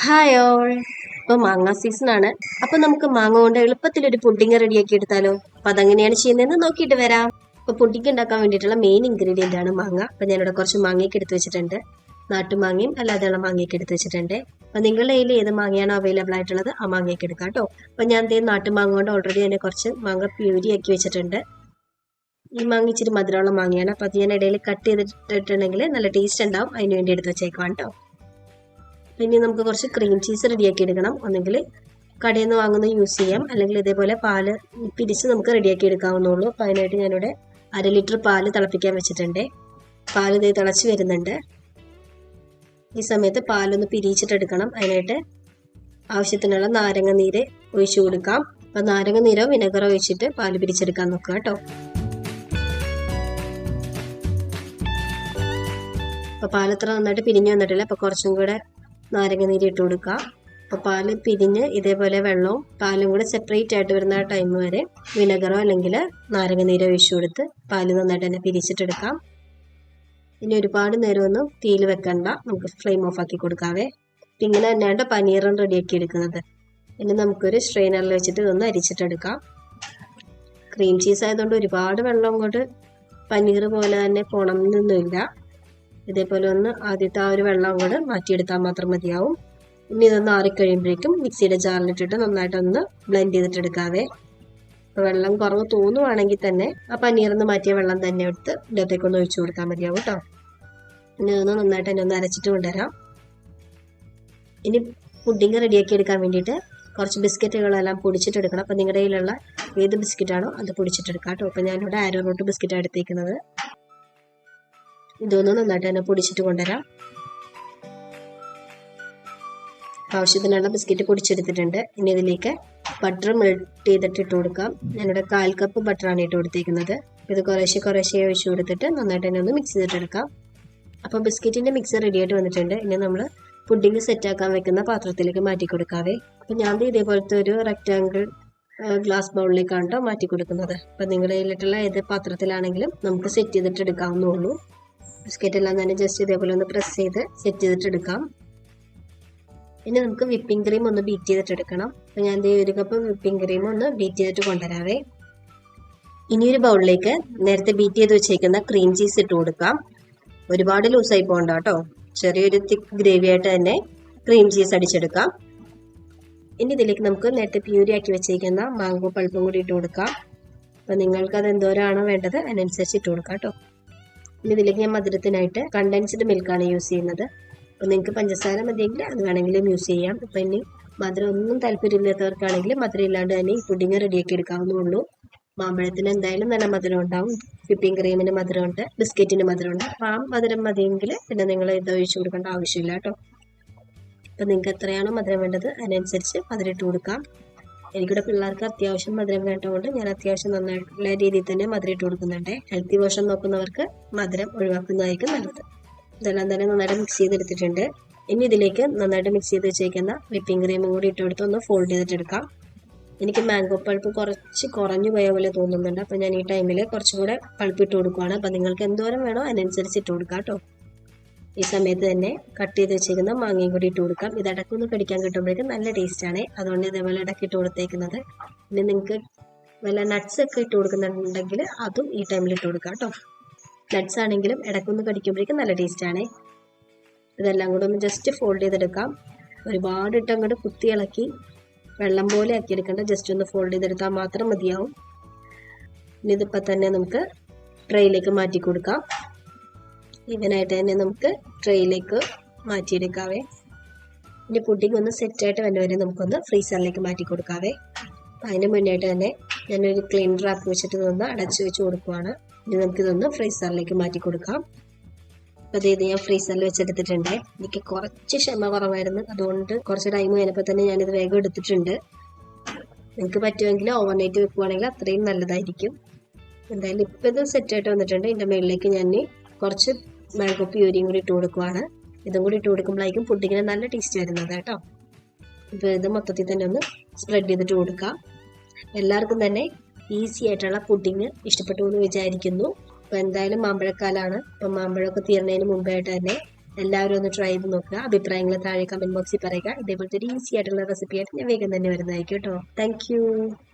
Hi all. ഇപ്പൊ മാങ്ങ season ആണ്. അപ്പൊ നമുക്ക് മാങ്ങ കൊണ്ട് എളുപ്പത്തിൽ ഒരു പുഡിംഗ് റെഡിയാക്കി എടുത്താലോ? അപ്പൊ അതെങ്ങനെയാണ് ചെയ്യുന്നതെന്ന് നോക്കിയിട്ട് വരാം. ഇപ്പൊ പുഡിംഗ് ഉണ്ടാക്കാൻ വേണ്ടിയിട്ടുള്ള മെയിൻ ഇൻഗ്രീഡിയന്റ് ആണ് മാങ്ങ. അപ്പൊ ഞാനിവിടെ കുറച്ച് മാങ്ങയൊക്കെ എടുത്ത് വെച്ചിട്ടുണ്ട്. നാട്ടുമാങ്ങയും അല്ലാതെയുള്ള മാങ്ങയൊക്കെ എടുത്ത് വെച്ചിട്ടുണ്ട്. അപ്പൊ നിങ്ങളുടെ കയ്യിൽ ഏത് മാങ്ങയാണോ അവൈലബിൾ ആയിട്ടുള്ളത് ആ മാങ്ങയൊക്കെ എടുക്കാം കേട്ടോ. അപ്പൊ ഞാൻ നാട്ടുമാങ്ങ കൊണ്ട് ഓൾറെഡി തന്നെ കുറച്ച് മാങ്ങ പ്യൂരി ആക്കി വെച്ചിട്ടുണ്ട്. ഈ മാങ്ങ ഇച്ചിരി മധുരമുള്ള മാങ്ങയാണ്. അപ്പൊ അത് ഞാൻ ഇടയിൽ കട്ട് ചെയ്തിട്ടുണ്ടെങ്കിൽ നല്ല ടേസ്റ്റ് ഉണ്ടാവും. അതിന് വേണ്ടി എടുത്ത് വെച്ചേക്കാം കേട്ടോ. പിന്നെ നമുക്ക് കുറച്ച് ക്രീം ചീസ് റെഡിയാക്കി എടുക്കണം. ഒന്നെങ്കിൽ കടയിൽ നിന്ന് വാങ്ങുന്നത് യൂസ് ചെയ്യാം, അല്ലെങ്കിൽ ഇതേപോലെ പാല് പിരിച്ച് നമുക്ക് റെഡിയാക്കി എടുക്കാവുന്നുള്ളൂ. അപ്പോൾ അതിനായിട്ട് ഞാനിവിടെ 1/2 ലിറ്റർ പാല് തിളപ്പിക്കാൻ വെച്ചിട്ടുണ്ട്. പാല് ഇതേ തിളച്ച് വരുന്നുണ്ട്. ഈ സമയത്ത് പാലൊന്ന് പിരിച്ചിട്ടെടുക്കണം. അതിനായിട്ട് ആവശ്യത്തിനുള്ള നാരങ്ങ നീര് ഒഴിച്ചു കൊടുക്കാം. അപ്പം നാരങ്ങ നീരോ വിനെഗറോ ഒഴിച്ചിട്ട് പാല് പിരിച്ചെടുക്കാൻ നോക്കുക കേട്ടോ. അപ്പോൾ പാലത്ര നന്നായിട്ട് പിരിഞ്ഞു വന്നിട്ടില്ല. അപ്പോൾ കുറച്ചും കൂടെ നാരങ്ങ നീര് ഇട്ട് കൊടുക്കുക. അപ്പോൾ പാല് പിരിഞ്ഞ് ഇതേപോലെ വെള്ളവും പാലും കൂടെ സെപ്പറേറ്റ് ആയിട്ട് വരുന്ന ടൈം വരെ വിനെഗറോ അല്ലെങ്കിൽ നാരങ്ങ നീരോ ഒഴിച്ചു കൊടുത്ത് പാല് നന്നായിട്ട് തന്നെ പിരിച്ചിട്ടെടുക്കാം. ഇനി ഒരുപാട് നേരമൊന്നും തീയിൽ വെക്കണ്ട, നമുക്ക് ഫ്ലെയിം ഓഫ് ആക്കി കൊടുക്കാവേ. ഇങ്ങനെ തന്നെയാണ് പനീറും റെഡിയാക്കി എടുക്കുന്നത്. ഇനി നമുക്കൊരു സ്ട്രെയിനറിൽ വെച്ചിട്ട് ഇതൊന്ന് അരിച്ചിട്ടെടുക്കാം. ക്രീം ചീസ് ആയതുകൊണ്ട് ഒരുപാട് വെള്ളം അങ്ങോട്ട് പനീർ പോലെ തന്നെ പോണമെന്നൊന്നുമില്ല. ഇതേപോലെ ഒന്ന് ആദ്യത്തെ ആ ഒരു വെള്ളം കൂടെ മാറ്റിയെടുത്താൽ മാത്രം മതിയാവും. ഇനി ഇതൊന്ന് ആറിക്കഴിയുമ്പോഴേക്കും മിക്സിയുടെ ജാറിലിട്ടിട്ട് നന്നായിട്ടൊന്ന് ബ്ലെൻഡ് ചെയ്തിട്ടെടുക്കാവേ. അപ്പോൾ വെള്ളം കുറവ് തോന്നുവാണെങ്കിൽ തന്നെ ആ പനീറിന്ന് മാറ്റിയ വെള്ളം തന്നെ എടുത്ത് ഇതിനകത്തേക്കൊന്ന് ഒഴിച്ചു കൊടുത്താൽ മതിയാവും കേട്ടോ. ഇനി ഇതൊന്ന് നന്നായിട്ട് തന്നെ ഒന്ന് അരച്ചിട്ട് കൊണ്ടുവരാം. ഇനി പുഡിംഗ് റെഡിയാക്കി എടുക്കാൻ വേണ്ടിയിട്ട് കുറച്ച് ബിസ്ക്കറ്റുകളെല്ലാം പൊടിച്ചിട്ടെടുക്കണം. അപ്പം നിങ്ങളുടെ കയ്യിലുള്ള ഏത് ബിസ്ക്കറ്റാണോ അത് പൊടിച്ചിട്ടെടുക്കാം കേട്ടോ. അപ്പം ഞാനിവിടെ ആരോ റൂട്ട് ബിസ്ക്കറ്റാണ് എടുത്തേക്കുന്നത്. ഇതൊന്ന് നന്നായിട്ട് തന്നെ പൊടിച്ചിട്ട് കൊണ്ടുവരാം. ആവശ്യത്തിനുള്ള ബിസ്ക്കറ്റ് പൊടിച്ചെടുത്തിട്ടുണ്ട്. ഇനി ഇതിലേക്ക് ബട്ടർ മെൽറ്റ് ചെയ്തിട്ട് ഇട്ട് കൊടുക്കാം. ഞാനിവിടെ 1/4 കപ്പ് ബട്ടറാണ് ഇട്ട് കൊടുത്തേക്കുന്നത്. ഇത് കുറേശ്ശെ ഒഴിച്ച് കൊടുത്തിട്ട് നന്നായിട്ട് തന്നെ ഒന്ന് മിക്സ് ചെയ്തിട്ടെടുക്കാം. അപ്പോൾ ബിസ്ക്കറ്റിൻ്റെ മിക്സ് റെഡി ആയിട്ട് വന്നിട്ടുണ്ട്. ഇനി നമ്മൾ പുഡിംഗ് സെറ്റാക്കാൻ വെക്കുന്ന പാത്രത്തിലേക്ക് മാറ്റി കൊടുക്കാവേ. അപ്പം ഞാൻ ഇതേപോലത്തെ ഒരു റെക്റ്റാങ്കിൾ ഗ്ലാസ് ബൗളിലേക്കാണ് കേട്ടോ മാറ്റി കൊടുക്കുന്നത്. അപ്പം നിങ്ങളുടെ കയ്യിലിട്ടുള്ള ഏത് പാത്രത്തിലാണെങ്കിലും നമുക്ക് സെറ്റ് ചെയ്തിട്ട് എടുക്കാവുന്നുള്ളൂ. ബിസ്ക്കറ്റ് എല്ലാം തന്നെ ജസ്റ്റ് ഇതേപോലെ ഒന്ന് പ്രസ് ചെയ്ത് സെറ്റ് ചെയ്തിട്ട് എടുക്കാം. ഇനി നമുക്ക് വിപ്പിംഗ് ക്രീം ഒന്ന് ബീറ്റ് ചെയ്തിട്ട് എടുക്കണം. അപ്പോൾ ഞാൻ 1 കപ്പ് വിപ്പിംഗ് ക്രീം ഒന്ന് ബീറ്റ് ചെയ്തിട്ട് കൊണ്ടുവരാവേ. ഇനി ഒരു ബൗളിലേക്ക് നേരത്തെ ബീറ്റ് ചെയ്ത് വെച്ചേക്കുന്ന ക്രീം ചീസ് ഇട്ട് കൊടുക്കാം. ഒരുപാട് ലൂസായി പോകണ്ട കേട്ടോ. ചെറിയൊരു തിക്ക് ഗ്രേവി ആയിട്ട് തന്നെ ക്രീം ചീസ് അടിച്ചെടുക്കാം. ഇനി ഇതിലേക്ക് നമുക്ക് നേരത്തെ പ്യൂരി ആക്കി വെച്ചേക്കുന്ന മാംഗോ പൾപ്പും കൂടി ഇട്ട് കൊടുക്കാം. അപ്പോൾ നിങ്ങൾക്ക് അത് എന്തോരാണോ വേണ്ടത് അതിനനുസരിച്ച് ഇട്ട് കൊടുക്കാം കേട്ടോ. ഇനി ഇതിലേക്ക് ഞാൻ മധുരത്തിനായിട്ട് കണ്ടൻസ്ഡ് മിൽക്കാണ് യൂസ് ചെയ്യുന്നത്. അപ്പോൾ നിങ്ങൾക്ക് പഞ്ചസാര മതിയെങ്കിൽ അത് വേണമെങ്കിലും യൂസ് ചെയ്യാം. അപ്പോൾ ഇനി മധുരം ഒന്നും താല്പര്യമില്ലാത്തവർക്കാണെങ്കിൽ മധുരം ഇല്ലാണ്ട് തന്നെ ഈ പുഡിംഗ് റെഡിയാക്കി എടുക്കാവുന്നുള്ളൂ. മാമ്പഴത്തിന് എന്തായാലും നല്ല മധുരം ഉണ്ടാവും, വിപ്പിംഗ് ക്രീമിന് മധുരമുണ്ട്, ബിസ്ക്കറ്റിന് മധുരമുണ്ട്. അപ്പോൾ ആ മധുരം മതിയെങ്കിൽ പിന്നെ നിങ്ങൾ ഇത് ഒഴിച്ചു കൊടുക്കേണ്ട ആവശ്യമില്ല കേട്ടോ. അപ്പോൾ നിങ്ങൾക്ക് എത്രയാണോ മധുരം വേണ്ടത് അതിനനുസരിച്ച് മധുരം ഇട്ട് കൊടുക്കാം. എനിക്കിവിടെ പിള്ളേർക്ക് അത്യാവശ്യം മധുരം വേണ്ടതുകൊണ്ട് ഞാൻ അത്യാവശ്യം നന്നായിട്ടുള്ള രീതിയിൽ തന്നെ മധുരം ഇട്ട് കൊടുക്കുന്നുണ്ട്. ഹെൽത്തി വേർഷൻ നോക്കുന്നവർക്ക് മധുരം ഒഴിവാക്കുന്നതായിരിക്കും നല്ലത്. ഇതെല്ലാം തന്നെ നന്നായിട്ട് മിക്സ് ചെയ്തെടുത്തിട്ടുണ്ട്. ഇനി ഇതിലേക്ക് നന്നായിട്ട് മിക്സ് ചെയ്ത് വെച്ചേക്കുന്ന വിപ്പിംഗ് ക്രീമും കൂടി ഇട്ടെടുത്ത് ഒന്ന് ഫോൾഡ് ചെയ്തിട്ടെടുക്കാം. എനിക്ക് മാംഗോ പൾപ്പ് കുറച്ച് കുറഞ്ഞു പോയ പോലെ തോന്നുന്നുണ്ട്. അപ്പോൾ ഞാൻ ഈ ടൈമിൽ കുറച്ചും കൂടെ പൾപ്പ് ഇട്ട് കൊടുക്കുകയാണ്. അപ്പോൾ നിങ്ങൾക്ക് എന്തോരം വേണോ അതിനനുസരിച്ച് ഇട്ട് കൊടുക്കാം കേട്ടോ. ഈ സമയത്ത് തന്നെ കട്ട് ചെയ്ത് വെച്ചേക്കുന്ന മാങ്ങയും കൂടി ഇട്ട് കൊടുക്കാം. ഇത് ഇടയ്ക്കൊന്ന് കടിക്കാൻ കിട്ടുമ്പോഴേക്കും നല്ല ടേസ്റ്റാണ്. അതുകൊണ്ട് ഇതേപോലെ ഇടയ്ക്ക് ഇട്ട് കൊടുത്തേക്കുന്നത്. പിന്നെ നിങ്ങൾക്ക് വല്ല നട്ട്സ് ഒക്കെ ഇട്ട് കൊടുക്കുന്നുണ്ടെങ്കിൽ അതും ഈ ടൈമിൽ ഇട്ട് കൊടുക്കാം കേട്ടോ. നട്ട്സ് ആണെങ്കിലും ഇടയ്ക്കൊന്ന് കടിക്കുമ്പോഴേക്കും നല്ല ടേസ്റ്റാണ്. ഇതെല്ലാം കൂടെ ഒന്ന് ജസ്റ്റ് ഫോൾഡ് ചെയ്തെടുക്കാം. ഒരുപാട് ഇട്ട് അങ്ങോട്ട് കുത്തി ഇളക്കി വെള്ളം പോലെ ആക്കി എടുക്കേണ്ട, ജസ്റ്റ് ഒന്ന് ഫോൾഡ് ചെയ്തെടുത്താൽ മാത്രം മതിയാവും. ഇനി ഇതിപ്പോൾ തന്നെ നമുക്ക് ട്രേയിലേക്ക് മാറ്റി കൊടുക്കാം. ഇവനായിട്ട് തന്നെ നമുക്ക് ട്രേയിലേക്ക് മാറ്റിയെടുക്കാവേ. ഇനി പുഡിംഗ് ഒന്ന് സെറ്റായിട്ട് വരുന്നവരെ നമുക്കൊന്ന് ഫ്രീസറിലേക്ക് മാറ്റി കൊടുക്കാവേ. അപ്പം അതിന് മുന്നായിട്ട് തന്നെ ഞാനൊരു ക്ലീൻ റാപ്പ് വെച്ചിട്ട് ഇതൊന്ന് അടച്ചു വെച്ച് കൊടുക്കുവാണ്. ഇനി നമുക്കിതൊന്ന് ഫ്രീസറിലേക്ക് മാറ്റി കൊടുക്കാം. അപ്പോൾ ഇത് ഞാൻ ഫ്രീസറിൽ വെച്ചെടുത്തിട്ടുണ്ട്. എനിക്ക് കുറച്ച് ക്ഷമ കുറവായിരുന്നു, അതുകൊണ്ട് കുറച്ച് ടൈം കഴിഞ്ഞപ്പോൾ തന്നെ ഞാനിത് വേഗം എടുത്തിട്ടുണ്ട്. നിങ്ങൾക്ക് പറ്റുമെങ്കിൽ ഓവർനൈറ്റ് വെക്കുവാണെങ്കിൽ അത്രയും നല്ലതായിരിക്കും. എന്തായാലും ഇപ്പോൾ ഇത് സെറ്റായിട്ട് വന്നിട്ടുണ്ട്. ഇതിൻ്റെ മുകളിലേക്ക് ഞാൻ കുറച്ച് മാംഗോ പ്യൂരിയും കൂടി ഇട്ട് കൊടുക്കുവാണ്. ഇതും കൂടി ഇട്ട് കൊടുക്കുമ്പോഴായിരിക്കും പുഡിങ്ങിന് നല്ല ടേസ്റ്റ് വരുന്നത് കേട്ടോ. ഇപ്പോൾ ഇത് മൊത്തത്തിൽ തന്നെ ഒന്ന് സ്പ്രെഡ് ചെയ്തിട്ട് കൊടുക്കാം. എല്ലാവർക്കും തന്നെ ഈസി ആയിട്ടുള്ള പുഡിങ് ഇഷ്ടപ്പെട്ടു എന്ന് വിചാരിക്കുന്നു. അപ്പോൾ എന്തായാലും മാമ്പഴക്കാലമാണ്. അപ്പം മാമ്പഴമൊക്കെ തീർന്നതിന് മുമ്പായിട്ട് തന്നെ എല്ലാവരും ഒന്ന് ട്രൈ ചെയ്ത് നോക്കുക. അഭിപ്രായങ്ങൾ താഴെ കമന്റ് ബോക്സിൽ പറയുക. ഇതേപോലത്തെ ഒരു ഈസി ആയിട്ടുള്ള റെസിപ്പി ആയിട്ട് ഞാൻ വേഗം തന്നെ വരുന്നതായിരിക്കും കേട്ടോ. താങ്ക്